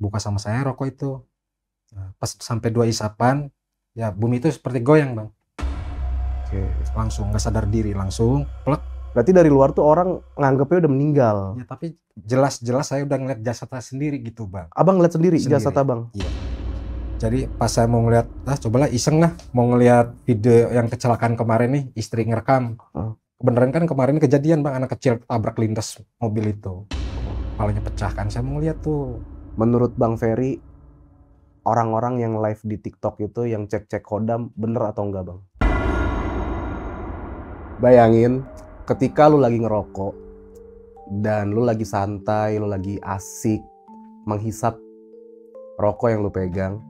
buka sama saya rokok itu. Nah, pas sampai 2 isapan, ya bumi itu seperti goyang bang. Oke. Langsung nggak sadar diri, langsung plek. Berarti dari luar tuh orang nganggepnya udah meninggal. Ya tapi jelas-jelas saya udah ngeliat jasadnya sendiri gitu bang. Abang ngeliat sendiri jasad abang? Iya. Jadi pas saya mau ngeliat, cobalah iseng lah, mau ngeliat video yang kecelakaan kemarin nih, istri ngerekam. Kebenaran kan kemarin kejadian bang, anak kecil tabrak lintas mobil itu. Kepalanya pecah kan, saya mau ngeliat tuh. Menurut Bang Ferry, orang-orang yang live di TikTok itu yang cek-cek kodam bener atau enggak bang? Bayangin ketika lu lagi ngerokok dan lu lagi santai, lu lagi asik menghisap rokok yang lu pegang,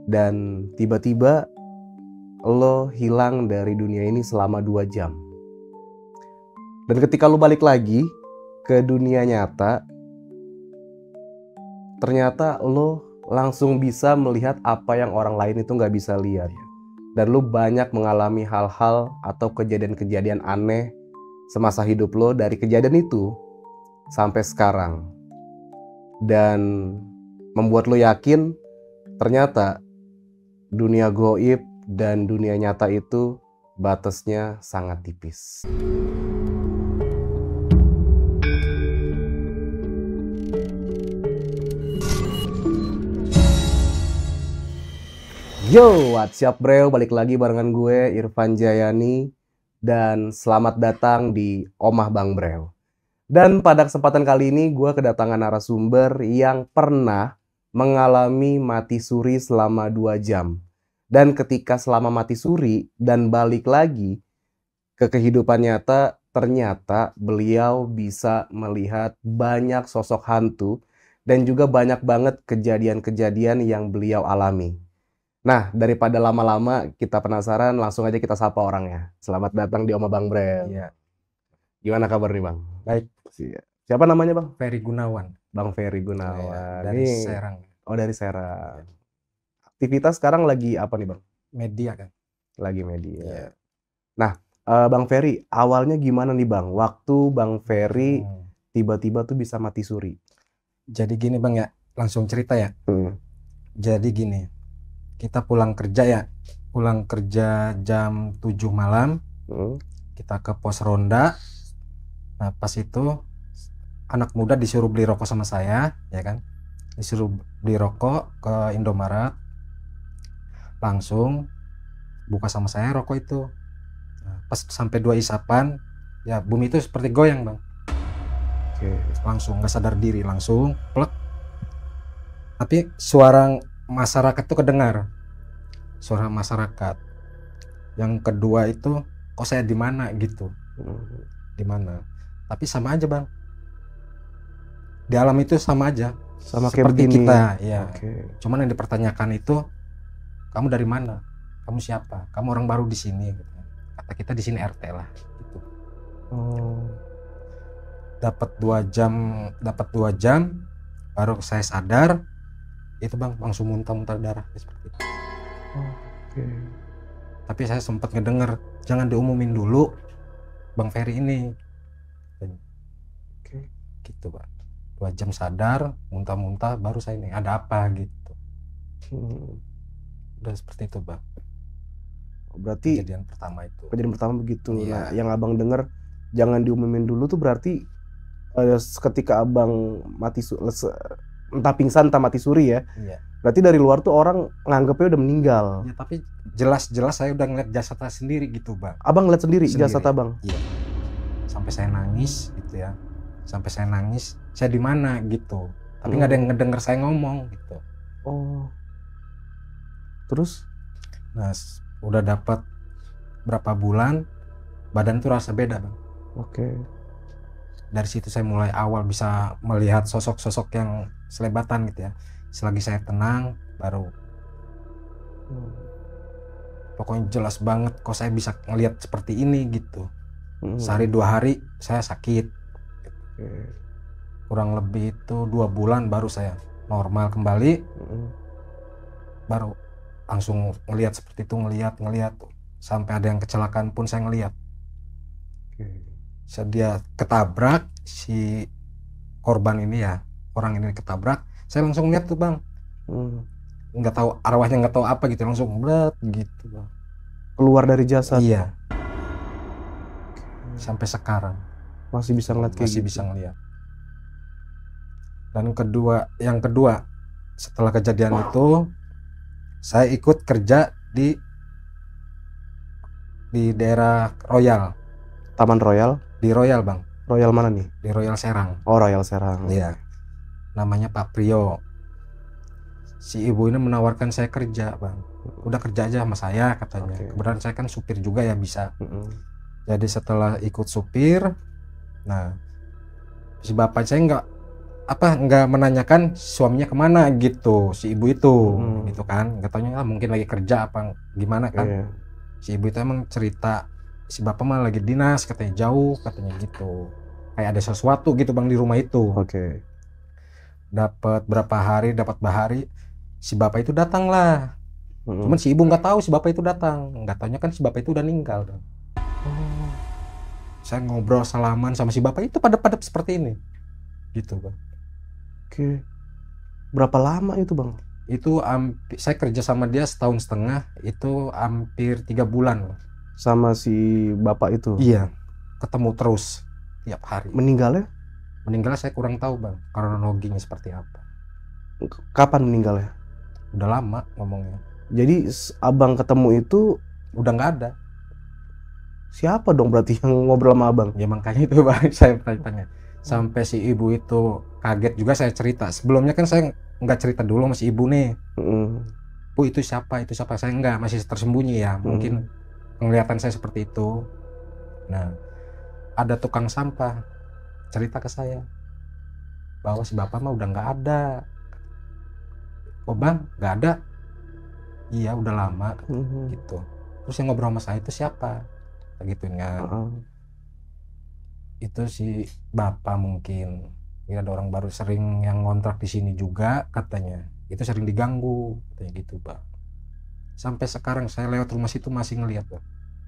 dan tiba-tiba lo hilang dari dunia ini selama 2 jam. Dan ketika lu balik lagi ke dunia nyata, ternyata lo langsung bisa melihat apa yang orang lain itu nggak bisa lihat. Dan lu banyak mengalami hal-hal atau kejadian-kejadian aneh semasa hidup lo dari kejadian itu sampai sekarang. Dan membuat lo yakin ternyata dunia gaib dan dunia nyata itu batasnya sangat tipis. Yo, what's up bro? Balik lagi barengan gue Irfan Jayani dan selamat datang di Omah Bang Breo. Dan pada kesempatan kali ini gue kedatangan narasumber yang pernah mengalami mati suri selama 2 jam. Dan ketika selama mati suri dan balik lagi ke kehidupan nyata, ternyata beliau bisa melihat banyak sosok hantu dan juga banyak banget kejadian-kejadian yang beliau alami. Nah, daripada lama-lama kita penasaran, langsung aja kita sapa orangnya. Selamat datang di Omah Bang Breo. Iya. Gimana kabar nih bang? Baik. Siapa namanya bang? Ferry Gunawan. Bang Ferry Ya, Gunawan. dari Serang. Oh, dari Serang. Aktivitas sekarang lagi apa nih bang? Media kan. Lagi media. Iya. Nah, Bang Ferry, awalnya gimana nih bang? Waktu Bang Ferry tiba-tiba tuh bisa mati suri. Jadi gini bang ya, langsung cerita ya. Jadi gini, kita pulang kerja ya. Pulang kerja jam 7 malam. Kita ke pos ronda. Nah pas itu anak muda disuruh beli rokok sama saya, ya kan? Disuruh beli rokok ke Indomaret. Langsung buka sama saya rokok itu. Nah, pas sampai 2 isapan, ya bumi itu seperti goyang bang. Oke. Langsung nggak sadar diri, langsung plek. Tapi suara masyarakat tuh kedengar. Suara masyarakat. Yang kedua itu, kok saya di mana gitu? Di mana? Tapi sama aja bang. Di alam itu sama aja. Sama seperti kayak kita, ya. Cuman yang dipertanyakan itu, kamu dari mana? Kamu siapa? Kamu orang baru di sini. Gitu. Kata kita di sini RT lah. Gitu. Dapat 2 jam, baru saya sadar. Itu bang, langsung muntah-muntah darah seperti itu. Tapi saya sempat ngedenger, jangan diumumin dulu, Bang Ferry ini. Gitu bang. 2 jam sadar, muntah-muntah, baru saya ini ada apa gitu. Udah seperti itu bang. Berarti kejadian pertama itu. Kejadian pertama begitu. Iya. Nah, yang abang denger jangan diumumin dulu tuh berarti ketika abang entah pingsan entah mati suri ya. Iya. Berarti dari luar tuh orang nganggepnya udah meninggal. Ya tapi jelas-jelas saya udah ngeliat jasadnya sendiri gitu bang. Abang ngeliat sendiri jasad abang? Iya. Sampai saya nangis gitu ya. Sampai saya nangis, saya di mana gitu. Tapi nggak ada yang ngedenger saya ngomong gitu. Terus? Nah, udah dapat berapa bulan, badan tuh rasa beda bang. Dari situ saya mulai awal bisa melihat sosok-sosok yang selebatan gitu ya. Selagi saya tenang, baru pokoknya jelas banget kok saya bisa ngelihat seperti ini gitu. Sehari 2 hari saya sakit. Kurang lebih itu 2 bulan baru saya normal kembali. Baru langsung ngelihat seperti itu, ngelihat sampai ada yang kecelakaan pun saya ngelihat. Dia ketabrak, si korban ini ya, orang ini ketabrak, Saya langsung lihat tuh bang, nggak tahu arwahnya, nggak tahu apa gitu, langsung berat gitu bang. Keluar dari jasad. Iya. Sampai sekarang masih bisa ngeliat kayak masih gitu. bisa ngeliat. Dan yang kedua setelah kejadian itu saya ikut kerja di daerah Royal. Taman Royal? Di Royal bang. Royal mana nih? Di Royal Serang. Oh Royal Serang. Iya. Namanya Pak Prio. Si ibu ini menawarkan saya kerja bang. Udah kerja aja sama saya katanya. Kebetulan saya kan supir juga ya bisa. Jadi setelah ikut supir, nah si bapak saya nggak menanyakan suaminya kemana gitu, si ibu itu gitu kan, nggak taunya mungkin lagi kerja apa gimana kan. Si ibu itu emang cerita si bapak mah lagi dinas katanya, jauh katanya gitu, kayak ada sesuatu gitu bang di rumah itu. Dapat berapa hari, si bapak itu datang lah. Cuman si ibu nggak tahu si bapak itu datang, nggak taunya kan si bapak itu udah meninggal. Saya ngobrol salaman sama si bapak itu pada seperti ini gitu bang. Berapa lama itu bang? Itu saya kerja sama dia 1,5 tahun, itu hampir 3 bulan sama si bapak itu. Iya, ketemu terus tiap hari. Meninggalnya saya kurang tahu bang, kronologinya seperti apa. Kapan meninggalnya? Udah lama ngomongnya. Jadi abang ketemu itu udah nggak ada. Siapa dong berarti yang ngobrol sama abang? Ya makanya itu bang, saya tanya. Sampai si ibu itu kaget juga. Saya cerita sebelumnya kan, saya nggak cerita dulu sama si ibu nih. Bu itu siapa, saya nggak, masih tersembunyi ya, mungkin penglihatan saya seperti itu. Nah ada tukang sampah cerita ke saya bahwa si bapak mah udah nggak ada. Oh bang, nggak ada? Iya udah lama gitu. Terus yang ngobrol sama saya itu siapa gitu kan. Itu si bapak mungkin ya, ada orang baru sering yang ngontrak di sini juga katanya, itu sering diganggu katanya gitu bang. Sampai sekarang saya lewat rumah situ masih ngelihat bang,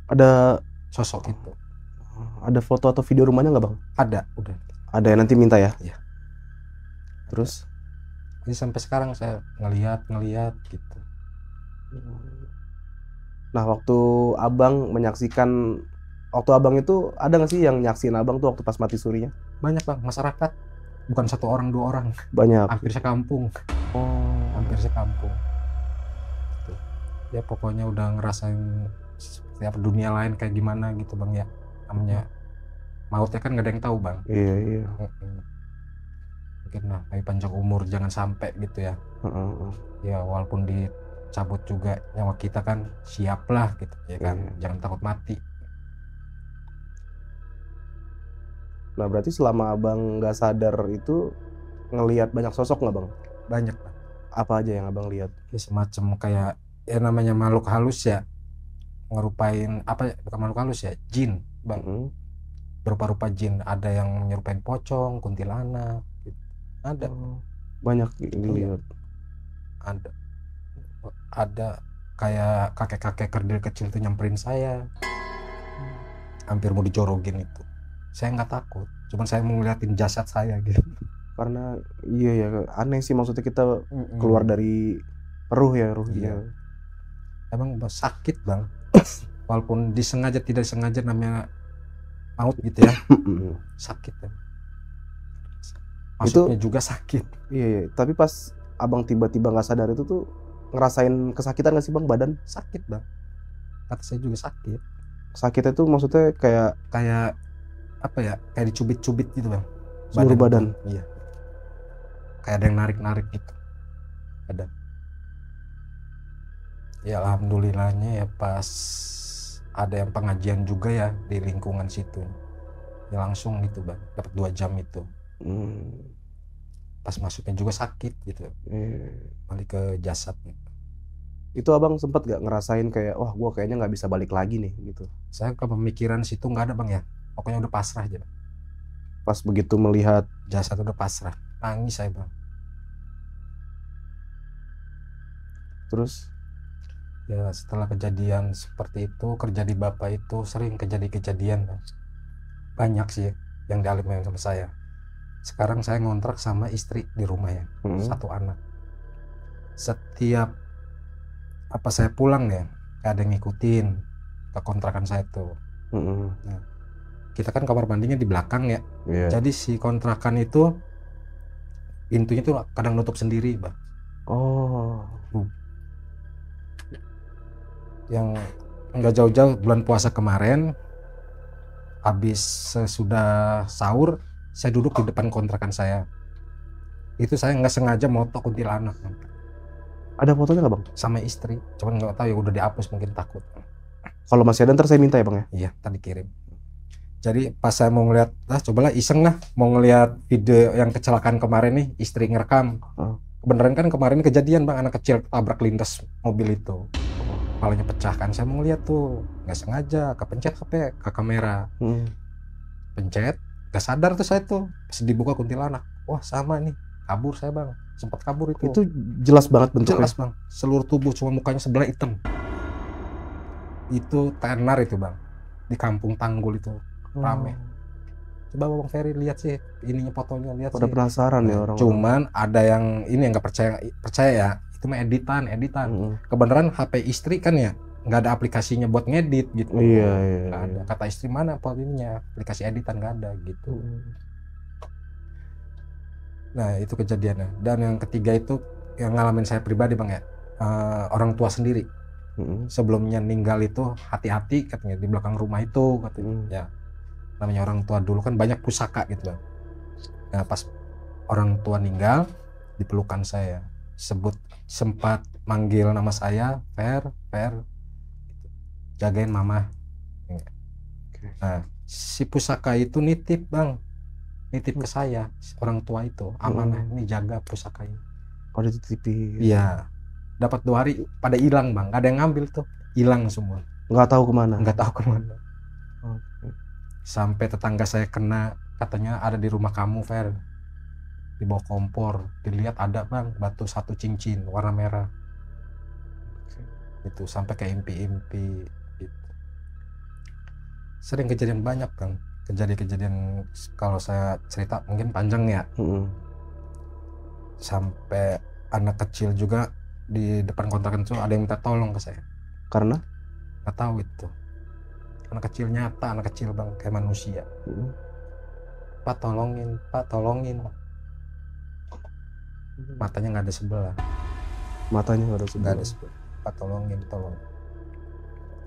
ada sosok itu. Ada foto atau video rumahnya nggak bang? Ada, udah ada ya, nanti minta ya. Iya. Terus jadi sampai sekarang saya ngelihat gitu. Nah waktu abang menyaksikan, waktu abang itu ada nggak sih yang nyaksin abang tuh waktu pas mati surinya? Banyak bang, masyarakat, bukan 1 orang 2 orang, banyak, hampir sekampung. Hampir sekampung gitu. Ya pokoknya udah ngerasain seperti apa dunia lain kayak gimana gitu bang ya. Namanya mautnya kan nggak ada yang tahu bang. Iya. Mungkin lah kayak panjang umur, jangan sampai gitu ya. Ya walaupun dicabut juga nyawa kita kan, siaplah gitu ya kan. Jangan takut mati. Nah berarti selama abang nggak sadar itu ngelihat banyak sosok nggak bang? Banyak bang. Apa aja yang abang lihat? Ya semacam kayak ya namanya makhluk halus ya, ngerupain apa, bukan makhluk halus ya, jin bang. Berupa-rupa jin, ada yang menyerupain pocong, kuntilanak gitu. Ada banyak dilihat. Ada kayak kakek-kakek kerdil kecil tuh nyamperin saya, hampir mau dijorogin itu. Saya nggak takut, cuman saya mau ngeliatin jasad saya gitu. Karena iya ya, aneh sih, maksudnya kita keluar dari ruhnya. Emang sakit bang. Walaupun disengaja tidak sengaja, namanya maut gitu ya. Sakit ya. Maksudnya itu juga sakit. Iya, tapi pas abang tiba-tiba nggak sadar itu tuh ngerasain kesakitan nggak sih bang, badan? Sakit bang, kata saya juga sakit. Sakitnya tuh maksudnya kayak apa ya, kayak dicubit-cubit gitu bang, seluruh badan. Iya, kayak ada yang narik-narik gitu, ada. Ya alhamdulillahnya ya pas ada yang pengajian juga ya di lingkungan situ, ya langsung gitu bang, dapat 2 jam itu. Pas masuknya juga sakit gitu, balik ke jasad. Itu abang sempat gak ngerasain kayak, wah gua kayaknya nggak bisa balik lagi nih gitu? Saya ke pemikiran situ nggak ada bang ya, pokoknya udah pasrah aja bang. Pas begitu melihat jasad udah pasrah, nangis saya bang. Terus ya setelah kejadian seperti itu, kerja di bapak itu sering kejadian bang. Banyak sih yang dialami sama saya. Sekarang saya ngontrak sama istri di rumah ya, 1 anak. Setiap apa saya pulang ya, ada yang ngikutin ke kontrakan saya tuh. Nah, kita kan kamar mandinya di belakang ya. Jadi si kontrakan itu pintunya tuh kadang nutup sendiri, Bang. Yang nggak jauh-jauh bulan puasa kemarin, habis sesudah sahur, saya duduk di depan kontrakan saya. Itu saya nggak sengaja moto kuntilanak. Ada fotonya nggak, Bang? Sama istri, cuman nggak tahu ya, udah dihapus mungkin takut. Kalau masih ada ntar saya minta ya, Bang ya? Iya, tadi kirim. Jadi pas saya mau ngeliat, cobalah iseng lah mau ngeliat video yang kecelakaan kemarin nih, istri ngerekam. Kebenaran kan kemarin kejadian, Bang, anak kecil tabrak lintas mobil itu. Kepalanya pecah kan, saya mau ngeliat tuh, nggak sengaja kepencet HP ke kamera. Pencet, gak sadar tuh saya tuh, pas dibuka kuntilanak. Wah, sama nih, kabur saya, Bang. Sempat kabur itu. Itu jelas banget bentuknya. Jelas, Bang. Seluruh tubuh, cuma mukanya sebelah hitam. Itu tenar itu, Bang. Di kampung Tanggul itu rame. Coba Bang Ferry lihat sih ininya, fotonya, lihat. Pada penasaran ya orang. Cuman ada yang ini yang nggak percaya ya, itu mah editan. Kebenaran HP istri kan ya nggak ada aplikasinya buat ngedit gitu. Iya. Ada. Kata istri mana ininya aplikasi editan, nggak ada gitu. Nah itu kejadiannya. Dan yang ketiga itu yang ngalamin saya pribadi, Bang ya, orang tua sendiri. Sebelumnya ninggal itu hati-hati katanya di belakang rumah itu katanya. Ya namanya orang tua dulu kan banyak pusaka gitu, Bang. Nah pas orang tua ninggal, dipelukan saya, sempat manggil nama saya, Fer, jagain mama. Nah si pusaka itu nitip, Bang, nitip ke saya, orang tua itu amanah, ini jaga pusaka ini. Oh, dititipin. Iya, dapat 2 hari pada hilang, Bang, gak ada yang ngambil tuh, hilang semua, nggak tahu kemana. Sampai tetangga saya kena, katanya ada di rumah kamu, Fer, di bawah kompor, dilihat ada, Bang, batu 1 cincin warna merah. Itu sampai ke impi-impi gitu. Sering kejadian banyak, Bang, kejadian kalau saya cerita mungkin panjang ya. Sampai anak kecil juga di depan kontrakan itu ada yang minta tolong ke saya. Karena? Nggak tahu itu. Anak kecil nyata, anak kecil, Bang, kayak manusia. Pak tolongin. Matanya nggak ada sebelah. Pak tolong.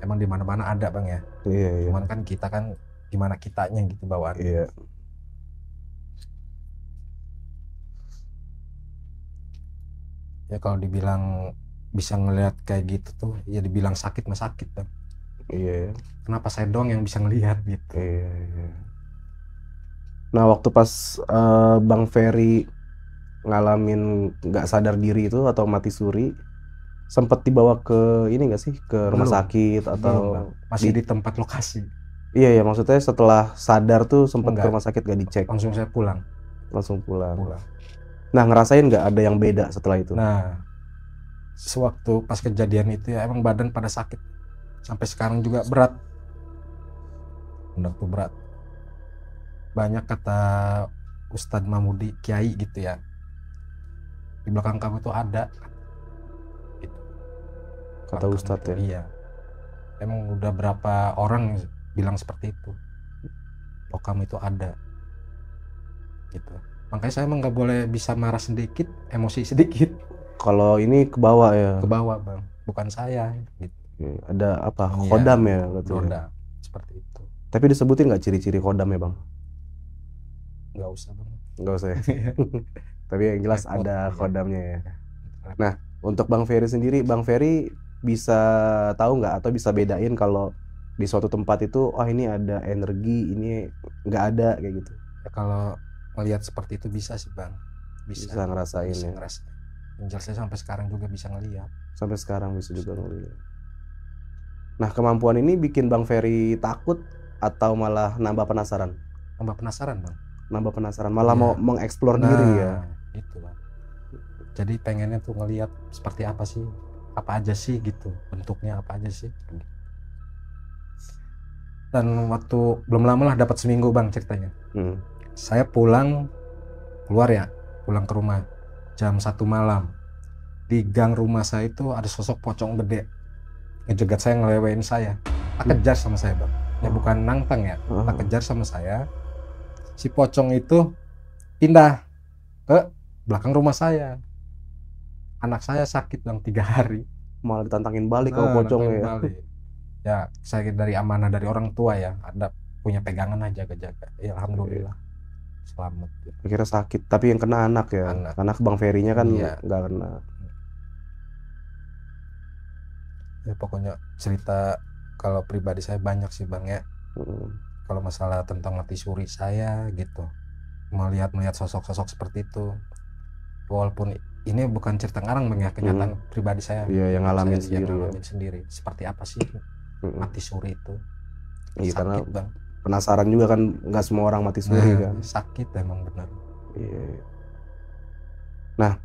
Emang di mana-mana ada, Bang ya. Iya. Cuman kan kita kan gimana kitanya gitu bawaan. Iya. Ya kalau dibilang bisa ngelihat kayak gitu tuh, ya dibilang sakit mah sakit, Bang. Iya. Kenapa saya doang yang bisa ngelihat gitu? Iya. Nah waktu pas Bang Ferry ngalamin nggak sadar diri itu atau mati suri, sempat dibawa ke ini nggak sih, ke rumah sakit atau masih di tempat lokasi? Iya, maksudnya setelah sadar tuh sempat ke rumah sakit gak dicek? Langsung saya pulang. Nah ngerasain nggak ada yang beda setelah itu? Nah sewaktu pas kejadian itu ya emang badan pada sakit, sampai sekarang juga berat. Banyak kata Ustadz Mahmudi, Kiai gitu ya, di belakang kamu itu ada gitu. Kata Ustadz ya? Iya, emang udah berapa orang bilang seperti itu, oh kamu itu ada gitu. Makanya saya emang nggak boleh bisa marah sedikit, emosi sedikit. Kalau ini ke bawah ya? Ke bawah, Bang, bukan saya gitu. Ada apa? Kodam ya? Kodam, seperti itu. Tapi disebutin nggak ciri-ciri kodam ya, Bang? Nggak usah, Bang. Nggak usah ya? Tapi yang jelas ada kodamnya ya. Nah untuk Bang Ferry sendiri, Bang Ferry bisa tahu nggak atau bisa bedain kalau di suatu tempat itu, oh ini ada energi, ini nggak ada, kayak gitu? Ya, kalau melihat seperti itu bisa sih, Bang. Bisa ngerasain ya. Yang jelas saya sampai sekarang juga bisa ngelihat. Sampai sekarang bisa juga ngelihat. Nah kemampuan ini bikin Bang Ferry takut atau malah nambah penasaran? Nambah penasaran, Bang. Nambah penasaran, malah mau mengeksplor diri ya? Itu, Bang. Jadi pengennya tuh ngelihat seperti apa sih, apa aja sih gitu, bentuknya apa aja sih. Dan waktu belum lama lah, dapat seminggu, Bang, ceritanya. Saya pulang keluar ya, pulang ke rumah jam 1 malam. Di gang rumah saya itu ada sosok pocong gede ngejegat saya, ngelewain saya, tak kejar sama saya bang. Ya bukan nantang ya, tak kejar sama saya. Si pocong itu pindah ke belakang rumah saya. Anak saya sakit bang 3 hari. Malah ditantangin balik kalau pocong ya. Balik. Ya saya dari amanah dari orang tua ya, ada punya pegangan aja jaga-jaga. Ya alhamdulillah selamat. Akhirnya sakit, tapi yang kena anak ya. Anak Bang Ferry-nya kan nggak kena. Ya pokoknya cerita kalau pribadi saya banyak sih bang ya. Kalau masalah tentang mati suri saya gitu, melihat sosok-sosok seperti itu, walaupun ini bukan cerita ngarang bang ya, kenyataan pribadi saya. Iya, yang ngalamin sendiri. Yang ngalamin sendiri. Seperti apa sih mati suri itu? Iya, sakit karena bang. Penasaran juga kan, nggak semua orang mati suri kan. Sakit emang benar. Iya. Nah,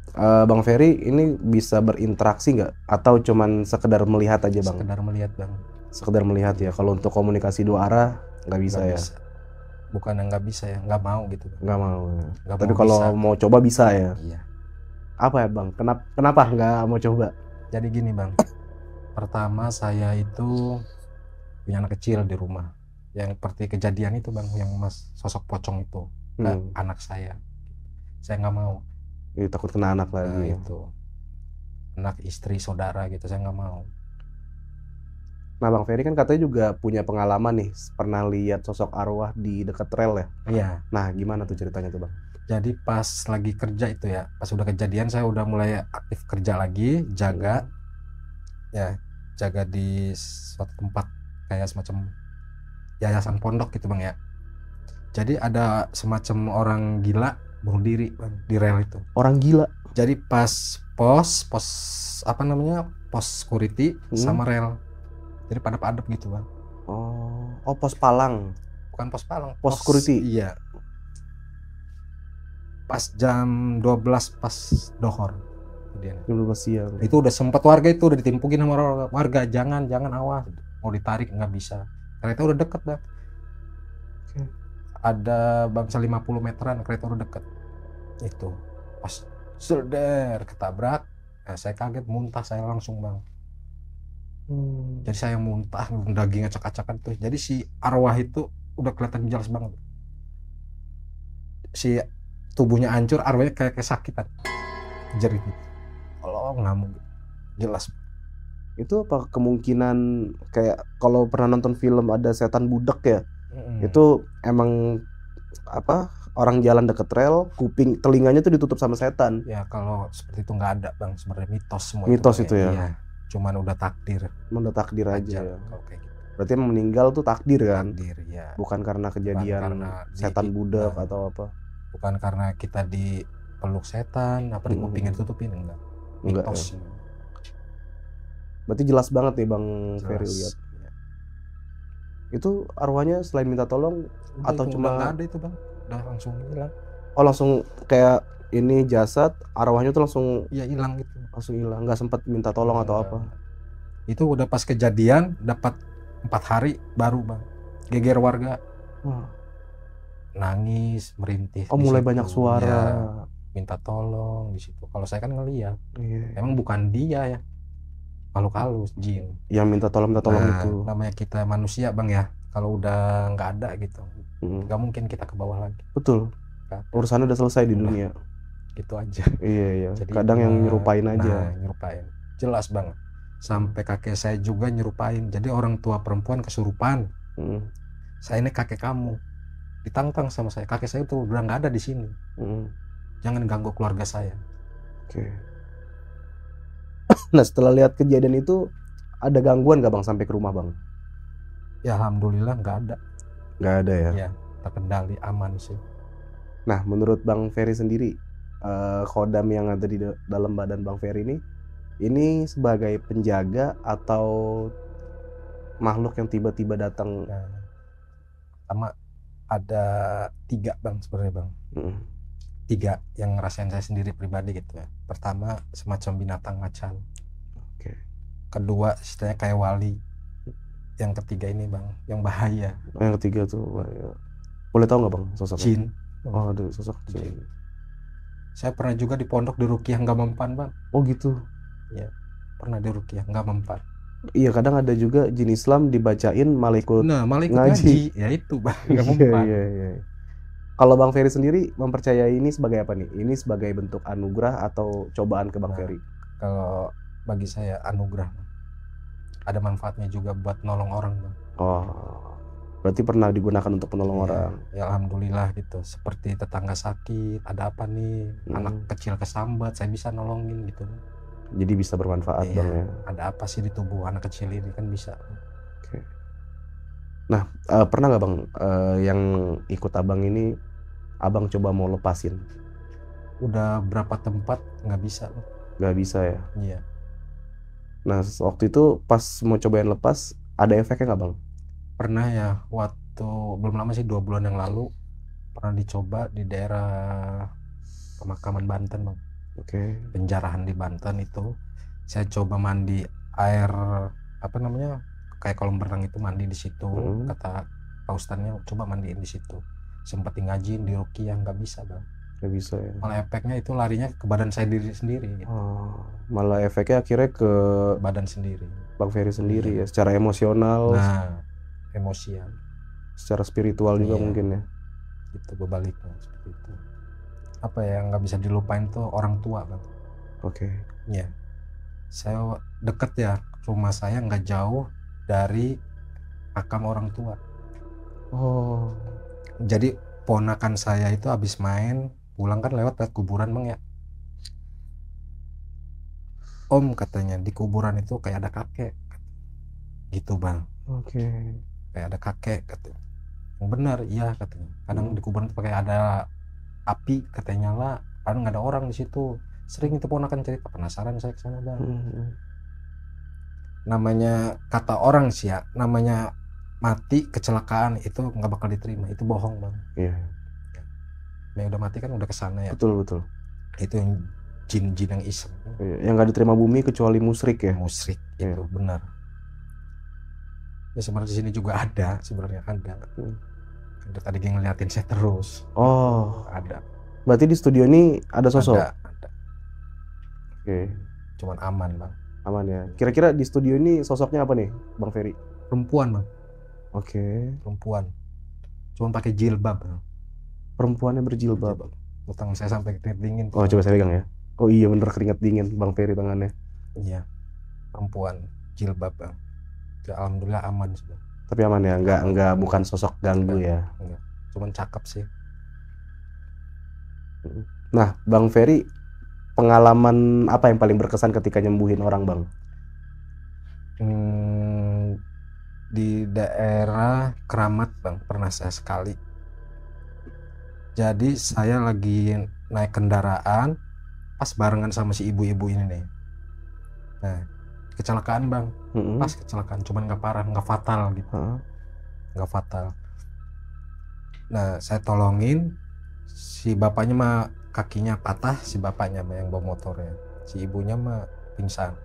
Bang Ferry ini bisa berinteraksi nggak? Atau cuman sekedar melihat aja bang? Sekedar melihat bang. Sekedar melihat ya. Kalau untuk komunikasi 2 arah nggak bisa ya? Bukan yang nggak bisa ya, nggak mau gitu. Nggak mau. Tapi kalau mau coba bisa ya? Iya. Apa ya bang? Kenapa nggak mau coba? Jadi gini bang, pertama saya itu punya anak kecil di rumah. Yang seperti kejadian itu bang, yang sosok pocong itu ke anak saya nggak mau. Takut kena anak lagi. Itu anak, istri, saudara gitu, saya nggak mau. Nah Bang Ferry kan katanya juga punya pengalaman nih, pernah lihat sosok arwah di dekat rel ya? Iya. Nah gimana tuh ceritanya tuh bang? Jadi pas lagi kerja itu ya, pas udah kejadian saya udah mulai aktif kerja lagi, jaga ya, jaga di suatu tempat kayak semacam yayasan pondok gitu bang ya. Jadi ada semacam orang gila bunuh diri bang di rel itu. Orang gila? Jadi pas pos apa namanya, pos security sama rel, jadi padap-padap gitu bang. Oh pos palang? Bukan pos palang, pos security? Iya. Pas jam 12 pas dohor. Jam 12 siang. Itu udah sempat warga itu udah ditimpukin sama warga, jangan awas, mau ditarik nggak bisa. Kereta udah deket bang. Ada bangsa 50 meteran, kereta udah deket. Itu pas seder ketabrak, saya kaget, muntah saya langsung bang. Jadi saya muntah, daging acak-acakan tuh. Jadi si arwah itu udah kelihatan jelas banget. Si tubuhnya hancur, arwahnya kayak kesakitan, jerit kalau ngamuk jelas. Itu apa kemungkinan kayak kalau pernah nonton film ada setan budak ya? Itu emang apa, orang jalan deket rel, telinganya tuh ditutup sama setan. Ya kalau seperti itu nggak ada bang, sebenarnya mitos semua. Mitos itu ya? Iya, cuman udah takdir. Udah takdir aja ya. Kalau kayak gitu. Berarti emang meninggal tuh takdir kan? Takdir ya. Bukan karena kejadian setan budak atau apa? Bukan karena kita dipeluk setan, apa di kupingnya ditutupin, enggak. Mitos. Ya. Berarti jelas banget nih Bang Ferry lihat. Ya. Itu arwahnya selain minta tolong udah, atau cuma nggak ada itu bang, udah langsung hilang. Oh langsung kayak ini jasad, arwahnya tuh langsung hilang gitu. Langsung hilang, nggak sempat minta tolong atau apa? Itu udah pas kejadian, dapat 4 hari baru bang, geger warga. Nangis, merintih. Oh mulai banyak suara. Ya, minta tolong di situ. Kalau saya kan ngeliat, emang bukan dia ya, makhluk halus, jin. Yang minta tolong itu. Namanya kita manusia bang ya, kalau udah nggak ada gitu, nggak mungkin kita ke bawah lagi. Betul. Urusannya udah selesai di dunia. Gitu aja. Iya. Jadi, kadang yang nyerupain aja. Nyerupain. Jelas banget. Sampai kakek saya juga nyerupain. Jadi orang tua perempuan kesurupan. Saya ini kakek kamu. Ditantang sama saya, kakek saya tuh udah nggak ada di sini. Jangan ganggu keluarga saya. Oke. Nah setelah lihat kejadian itu ada gangguan nggak bang sampai ke rumah bang? Ya alhamdulillah nggak ada. Nggak ada ya? Ya terkendali, aman sih. Nah menurut Bang Ferry sendiri, kodam yang ada di dalam badan Bang Ferry ini sebagai penjaga atau makhluk yang tiba-tiba datang? Sama ada 3 bang sebenarnya bang. 3 yang ngerasain saya sendiri pribadi gitu ya. Pertama semacam binatang macan. Kedua istilahnya kayak wali. Yang ketiga ini bang, yang bahaya. Yang ketiga tuh bahaya. Boleh tahu nggak bang sosoknya? Jin. Oh ada sosok jin. Saya pernah juga di pondok di ruqyah nggak mempan bang. Oh gitu. Ya, pernah di ruqyah nggak mempan. Iya, kadang ada juga jin Islam dibacain malah ikut Nah malah ikut ngaji. ngaji, ya itu bang, nggak Iya, mempan. iya, iya. Kalau Bang Ferry sendiri mempercayai ini sebagai apa nih? Ini sebagai bentuk anugerah atau cobaan ke Bang Nah, Ferry? kalau bagi saya anugerah, ada manfaatnya juga buat nolong orang bang. Oh, berarti pernah digunakan untuk menolong orang. Ya alhamdulillah gitu. Seperti tetangga sakit, ada apa nih, anak kecil kesambat, saya bisa nolongin gitu. Jadi bisa bermanfaat Iya, bang ya. ada apa sih di tubuh anak kecil ini kan bisa. Oke. Nah, pernah nggak bang yang ikut abang ini, abang coba mau lepasin? Udah berapa tempat nggak bisa. Nggak bisa ya? Iya. Nah, waktu itu pas mau cobain lepas, ada efeknya nggak bang? Pernah ya, waktu belum lama sih, 2 bulan yang lalu pernah dicoba di daerah pemakaman Banten bang. Oke. Penjarahan di Banten itu, saya coba mandi air apa namanya, kayak kolam renang itu, mandi di situ. Kata Pak Ustadznya coba mandiin di situ. Sempat ngajiin di ruqyah nggak bisa bang. Nggak bisa ya. Malah efeknya itu larinya ke badan saya sendiri gitu. Oh, malah efeknya akhirnya ke badan sendiri. Bang Ferry sendiri ya, secara emosional. Nah, emosian. Secara spiritual juga mungkin ya. Itu bebaliknya seperti itu. Apa ya, nggak bisa dilupain tuh orang tua bang. Oke. Iya. Saya deket ya, rumah saya nggak jauh dari makam orang tua. Oh. Jadi ponakan saya itu habis main pulang kan lewat kuburan bang ya. Om katanya di kuburan itu kayak ada kakek. Gitu bang. Oke. Kayak ada kakek katanya. Yang benar iya katanya. Kadang di kuburan itu pakai ada api katanya nyala. Kadang nggak ada orang di situ. Sering itu ponakan cerita, penasaran saya kesana bang. Namanya kata orang sih ya, namanya mati kecelakaan itu nggak bakal diterima, itu bohong bang. Iya. Yang udah mati kan udah kesana ya. Betul betul. Itu yang jin-jin yang iseng. Yang nggak diterima bumi kecuali musyrik ya. Musyrik itu benar. Ya sebenarnya di sini juga ada, sebenarnya ada. Ada tadi yang ngeliatin saya terus. Oh. Ada. Berarti di studio ini ada sosok? Ada. Oke. Cuman aman bang. Aman ya. Kira-kira di studio ini sosoknya apa nih, Bang Ferry? Perempuan bang. Oke. Perempuan. Cuman pakai jilbab bang. Perempuannya berjilbab. Tangan saya sampai keringat dingin. Oh coba saya pegang ya. Oh iya bener, keringat dingin Bang Ferry tangannya. Iya. Perempuan jilbab bang. Ya, alhamdulillah aman sudah. Tapi aman ya, enggak bukan sosok ganggu ya. Enggak. Cuman cakep sih. Nah, Bang Ferry, pengalaman apa yang paling berkesan ketika nyembuhin orang, Bang? Di daerah Keramat, Bang, pernah saya sekali. Jadi saya lagi naik kendaraan, pas barengan sama si ibu-ibu ini nih. Nah, kecelakaan, Bang. Pas kecelakaan, cuman nggak parah, nggak fatal gitu. Nggak fatal. Nah, saya tolongin, si bapaknya mah kakinya patah, si bapaknya mah yang bawa motornya, si ibunya mah pingsan.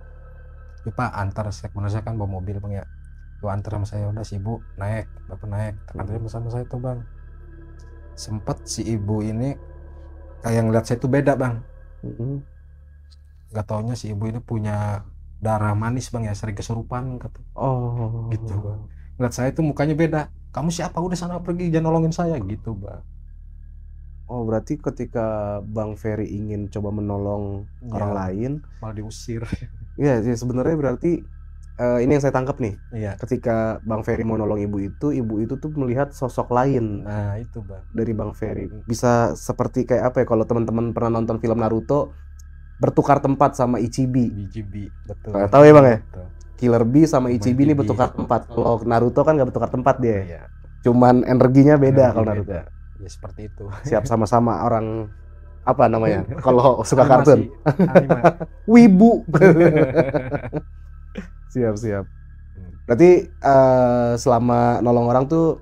Ya Pak, antar saya, kemudian saya kan bawa mobil bang ya, lu antar sama saya. Udah, si ibu naik, bapak naik, antarnya bersama saya tuh bang. Sempet si ibu ini kayak ngeliat saya tuh beda bang. Gak taunya si ibu ini punya darah manis bang ya, sering kesurupan kata. Oh gitu bang. Ngeliat saya tuh mukanya beda. Kamu siapa? Udah sana pergi, jangan nolongin saya gitu bang. Oh berarti ketika Bang Ferry ingin coba menolong orang lain malah diusir. Iya sih, sebenarnya berarti ini yang saya tangkap nih. Iya. Ketika Bang Ferry mau nolong ibu itu tuh melihat sosok lain. Nah itu bang. Dari Bang Ferry. Bisa seperti kayak apa ya, kalau teman-teman pernah nonton film Naruto, bertukar tempat sama Ichibi. Betul. Tahu ya bang ya? Betul. Killer Bee sama Ichibi ini bertukar tempat. Kalau Naruto kan nggak bertukar tempat dia. Iya. Cuman energinya beda kalau Naruto. Ya seperti itu. Siap sama-sama orang apa namanya? Kalau suka kartun. Wibu. Siap. Berarti selama nolong orang tuh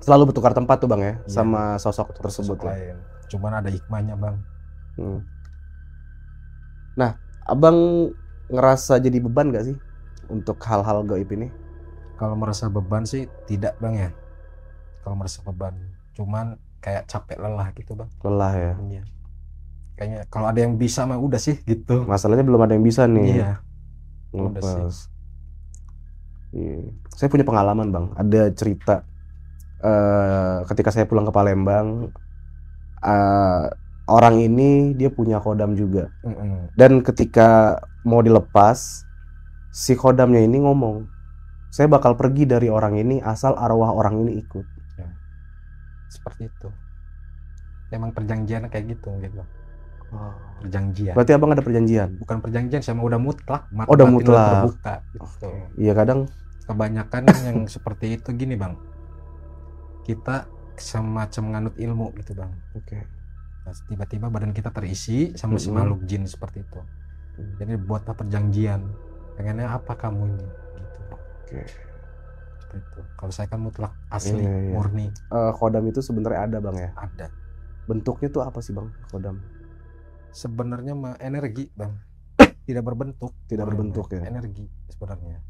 selalu bertukar tempat tuh bang ya, sama sosok tersebut ya. Cuman ada hikmahnya bang. Nah, abang ngerasa jadi beban gak sih untuk hal-hal gaib ini? Kalau merasa beban sih tidak bang ya. Kalau merasa beban, cuman kayak capek lelah gitu bang. Lelah ya. Iya. kayaknya kalau ada yang bisa mah udah sih gitu. Masalahnya belum ada yang bisa nih. Iya. Udah sih. Ngelepas. Iya. Saya punya pengalaman Bang, ada cerita ketika saya pulang ke Palembang, orang ini dia punya kodam juga. Dan ketika mau dilepas, si kodamnya ini ngomong, saya bakal pergi dari orang ini asal arwah orang ini ikut. Ya. Seperti itu. Emang perjanjian kayak gitu. Perjanjian. Berarti abang ada perjanjian? Bukan perjanjian, sama udah mutlak. Udah mutlak. Terbuka. Gitu. Iya kadang. Kebanyakan yang seperti itu gini Bang. Kita semacam nganut ilmu gitu Bang. Oke. Nah, tiba-tiba badan kita terisi sama si makhluk jin seperti itu. Jadi buatlah perjanjian. Pengennya apa kamu ini? Gitu. Oke. Seperti itu. Kalau saya kan mutlak asli, murni. Kodam itu sebenarnya ada Bang ya? Ada. Bentuknya tuh apa sih Bang kodam? Sebenarnya mah energi Bang. Tidak berbentuk. Tidak berbentuk ya? Energi sebenarnya.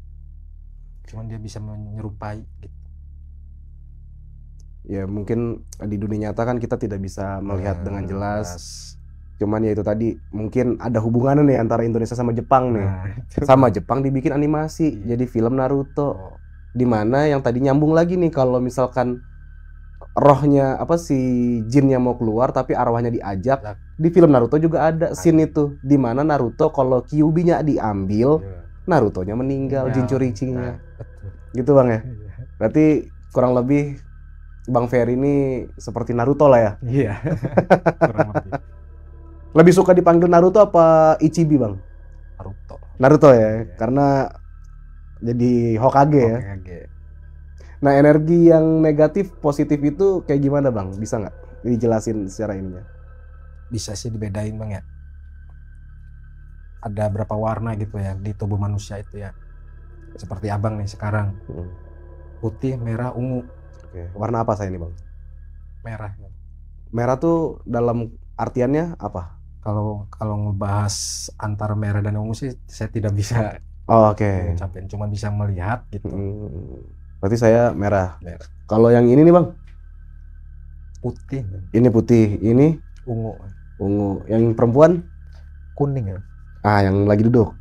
Cuman dia bisa menyerupai gitu. Ya mungkin di dunia nyata kan kita tidak bisa melihat dengan jelas. Cuman ya itu tadi mungkin ada hubungannya nih antara Indonesia sama Jepang nih. Sama Jepang dibikin animasi jadi film Naruto. Dimana yang tadi nyambung lagi nih kalau misalkan rohnya si jinnya mau keluar tapi arwahnya diajak. Di film Naruto juga ada scene itu dimana Naruto kalau Kyuubi-nya diambil, Naruto-nya meninggal, Jinchurichi-nya. Gitu Bang ya. Berarti kurang lebih Bang Ferry ini seperti Naruto lah ya. Iya. Kurang lebih. Lebih suka dipanggil Naruto apa Ichibi Bang? Naruto ya, karena jadi Hokage ya. Nah energi yang negatif positif itu kayak gimana Bang? Bisa nggak dijelasin secara ininya? Bisa sih dibedain Bang ya. Ada berapa warna gitu ya di tubuh manusia itu ya. Seperti abang nih sekarang. Putih, merah, ungu. Oke. Warna apa saya ini Bang? Merah. Merah tuh dalam artiannya apa? Kalau ngebahas antara merah dan ungu sih saya tidak bisa. Oke. Cuma bisa melihat gitu. Berarti saya merah. Kalau yang ini nih Bang? Putih. Ini putih, ini ungu. Ungu. Yang perempuan? Kuning ya. Yang lagi duduk?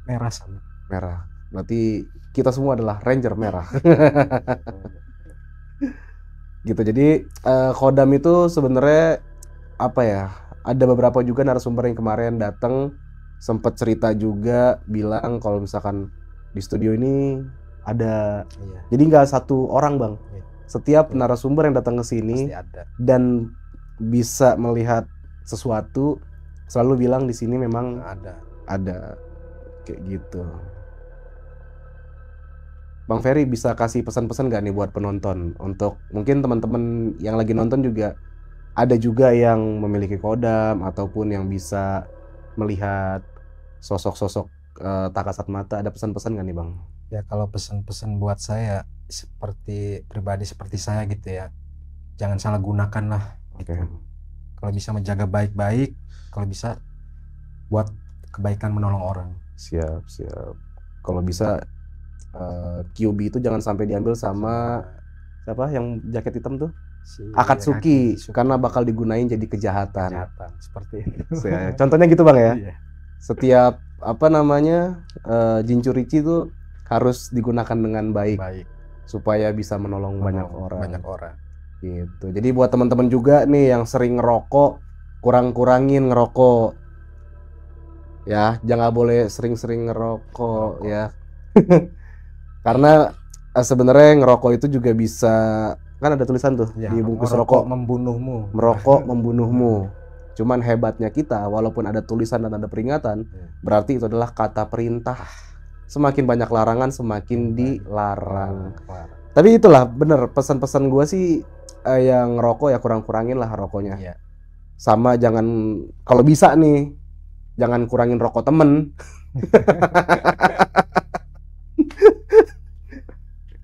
Merah sama. Merah. Berarti kita semua adalah Ranger merah. Gitu. Jadi kodam itu sebenarnya apa ya? Ada beberapa juga narasumber yang kemarin datang sempat cerita juga bilang kalau misalkan di studio ini ada. Jadi nggak satu orang Bang. Setiap narasumber yang datang ke sini dan bisa melihat sesuatu selalu bilang di sini memang ada kayak gitu. Bang Ferry bisa kasih pesan-pesan gak nih buat penonton untuk mungkin teman-teman yang lagi nonton juga ada juga yang memiliki kodam ataupun yang bisa melihat sosok-sosok tak kasat mata. Ada pesan-pesan gak nih Bang? Ya kalau pesan-pesan buat saya seperti pribadi seperti saya gitu ya, jangan salah gunakan lah gitu. Kalau bisa menjaga baik-baik, kalau bisa buat kebaikan menolong orang. Siap. Kalau bisa Kyuubi itu jangan sampai diambil sama siapa yang jaket hitam tuh? Akatsuki, karena bakal digunain jadi kejahatan. Seperti itu. Contohnya gitu Bang ya. Setiap Jinchurichi itu harus digunakan dengan baik. Supaya bisa menolong banyak orang. Gitu. Jadi buat teman-teman juga nih yang sering ngerokok, kurangin ngerokok. Ya, jangan boleh sering-sering ngerokok ya. Karena sebenarnya ngerokok itu juga bisa, kan ada tulisan tuh di bungkus rokok, membunuhmu. Merokok membunuhmu. Cuman hebatnya kita, walaupun ada tulisan dan ada peringatan, berarti itu adalah kata perintah. Semakin banyak larangan, semakin dilarang. Tapi itulah bener pesan-pesan gue sih, yang ngerokok ya kurangin lah rokoknya. Sama jangan, kalau bisa nih, jangan kurangin rokok temen.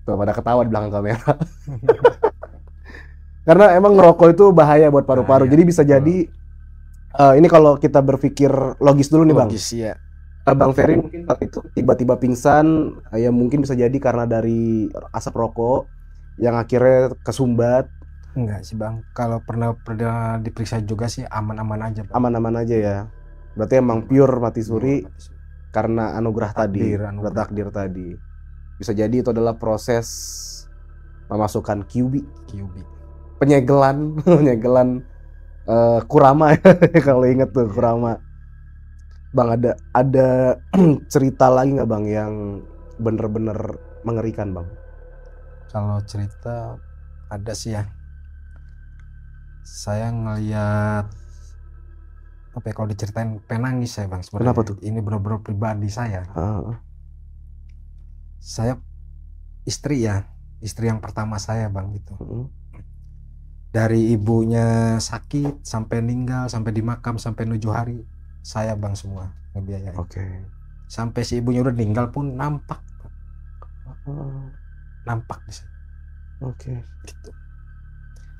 Tuh pada ketawa di belakang kamera. Karena emang ngerokok itu bahaya buat paru-paru. Jadi bisa jadi ini kalau kita berpikir logis dulu nih Bang. Logis ya. Bang Ferry mungkin saat itu tiba-tiba pingsan, ya mungkin bisa jadi karena dari asap rokok yang akhirnya kesumbat. Enggak sih Bang, kalau pernah diperiksa juga sih aman-aman aja Bang. Aman-aman aja ya. Berarti emang pure mati suri karena anugerah tadi, takdir tadi. Bisa jadi itu adalah proses memasukkan QB. Penyegelan, penyegelan Kurama ya, kalau inget tuh Kurama. Bang, ada cerita lagi nggak Bang yang bener-bener mengerikan Bang? Kalau cerita ada sih ya. Saya ngeliat apa ya, kalau diceritain penangis saya Bang sebenarnya. Kenapa tuh? Ini benar-benar pribadi saya. Saya istri yang pertama saya Bang gitu. Dari ibunya sakit sampai meninggal, sampai di makam, sampai 7 hari saya Bang semua ngebiayain. Sampai si ibunya udah meninggal pun nampak di sini. Gitu.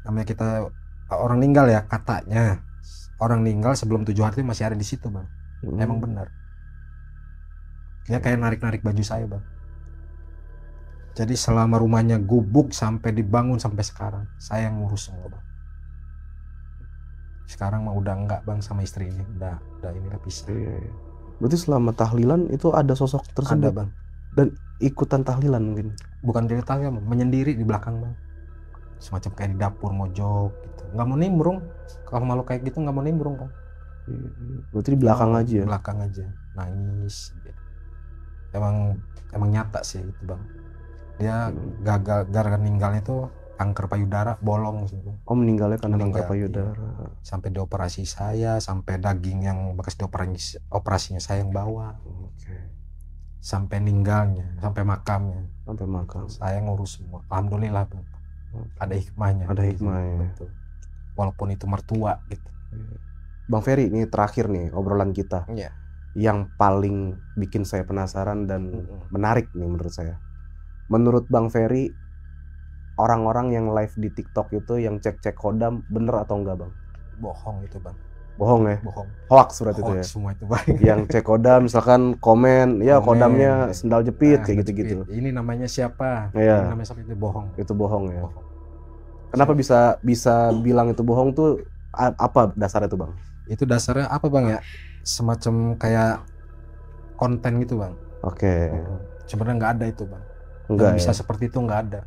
Namanya kita orang meninggal ya, katanya orang meninggal sebelum 7 hari masih ada di situ Bang. Emang benar. Dia kayak narik-narik baju saya Bang. Jadi selama rumahnya gubuk sampai dibangun sampai sekarang, saya yang ngurus semua Bang. Sekarang mah udah enggak Bang sama istri ini, udah inilah pisah. Berarti selama tahlilan itu ada sosok tersebut? Ada Bang. Dan ikutan tahlilan mungkin? Bukan dia tahlilan, menyendiri di belakang Bang. Semacam kayak di dapur mojok gitu. Nggak mau nimbrung. Kalau malu kayak gitu nggak mau nimbrung Bang. Berarti di belakang aja? Di belakang aja, nangis. Emang nyata sih itu Bang. Dia gagal gara-gara meninggalnya itu kanker payudara bolong sih Bang. Oh, meninggalnya karena kanker payudara. Iya. Sampai dioperasi saya, sampai daging yang bekas operasinya saya yang bawa. Sampai meninggalnya, sampai makamnya. Saya ngurus semua. Alhamdulillah Bang. Ada hikmahnya. Betul. Walaupun itu mertua gitu. Bang Ferry, ini terakhir nih obrolan kita. Yang paling bikin saya penasaran dan menarik nih menurut saya. Menurut Bang Ferry, orang-orang yang live di TikTok itu yang cek-cek kodam bener atau enggak Bang? Bohong itu Bang. Bohong ya? Bohong. Hoax berarti itu ya? Semua itu Bang. Yang cek kodam misalkan komen, ya kodamnya sendal jepit kayak gitu-gitu. Ini namanya siapa? Ini namanya siapa, itu bohong. Itu bohong ya? Bohong. Kenapa bisa bilang itu bohong tuh, apa dasarnya tuh Bang? Itu dasarnya apa Bang ya? Semacam kayak konten gitu Bang. Sebenarnya nggak ada itu Bang. Nggak bisa seperti itu, nggak ada.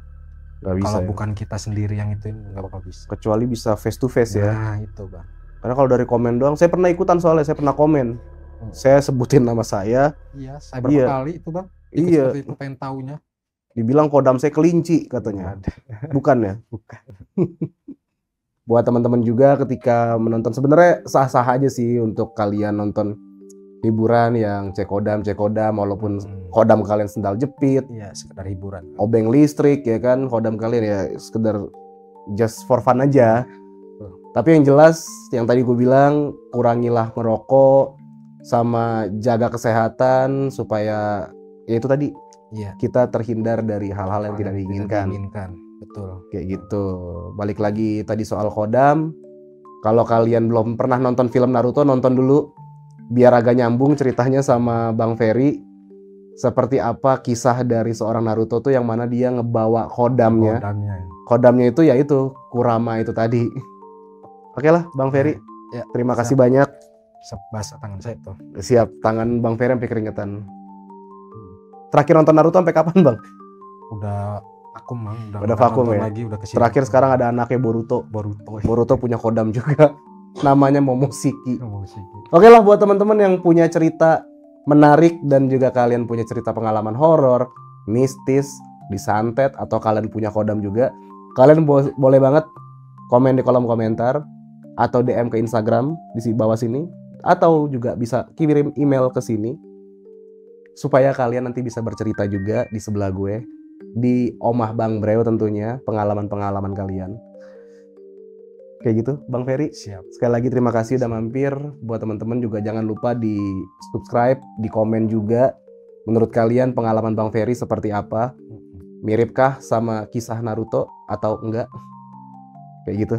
Kalau bukan kita sendiri yang itu nggak bakal bisa. Kecuali bisa face to face ya. Nah itu Bang. Karena kalau dari komen doang, saya pernah ikutan soalnya, saya pernah komen. Saya sebutin nama saya. Iya, saya berapa kali itu Bang. Seperti itu pengen taunya. Dibilang kodam saya kelinci katanya. Bukan ya? Bukan. Buat teman-teman juga ketika menonton, sebenarnya sah-sah aja sih untuk kalian nonton hiburan yang cek kodam walaupun kodam kalian sendal jepit. Iya, sekedar hiburan. Obeng listrik ya kan, kodam kalian ya sekedar just for fun aja. Tapi yang jelas yang tadi gue bilang, kurangilah merokok sama jaga kesehatan supaya ya itu tadi. Kita terhindar dari hal-hal yang tidak diinginkan. Betul. Kayak gitu. Balik lagi tadi soal kodam. Kalau kalian belum pernah nonton film Naruto, nonton dulu. Biar agak nyambung ceritanya sama Bang Ferry. Seperti apa kisah dari seorang Naruto tuh yang mana dia ngebawa kodamnya. Kodamnya itu ya itu Kurama itu tadi. Oke lah Bang Ferry. Terima kasih banyak. Basah tangan saya tuh. Siap, tangan Bang Ferry sampai keringetan. Terakhir nonton Naruto sampai kapan Bang? Udah vakum Bang. Udah vakum ya? Lagi, udah terakhir sekarang ada anaknya Boruto punya kodam juga. Namanya Momoshiki. Oke lah buat teman-teman yang punya cerita menarik dan juga kalian punya cerita pengalaman horor, mistis, disantet, atau kalian punya kodam juga, kalian boleh banget komen di kolom komentar atau DM ke Instagram di bawah sini, atau juga bisa kirim email ke sini supaya kalian nanti bisa bercerita juga di sebelah gue di Omah Bang Breo tentunya, pengalaman-pengalaman kalian. Kayak gitu Bang Ferry. Siap. Sekali lagi terima kasih udah mampir. Buat teman-teman juga jangan lupa di subscribe, di komen juga. Menurut kalian pengalaman Bang Ferry seperti apa? Miripkah sama kisah Naruto atau enggak? Kayak gitu.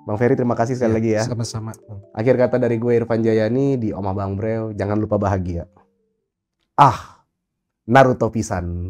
Bang Ferry terima kasih sekali lagi ya. Sama-sama. Akhir kata dari gue Irfan Jayani di Omah Bang Breo. Jangan lupa bahagia. Naruto pisan.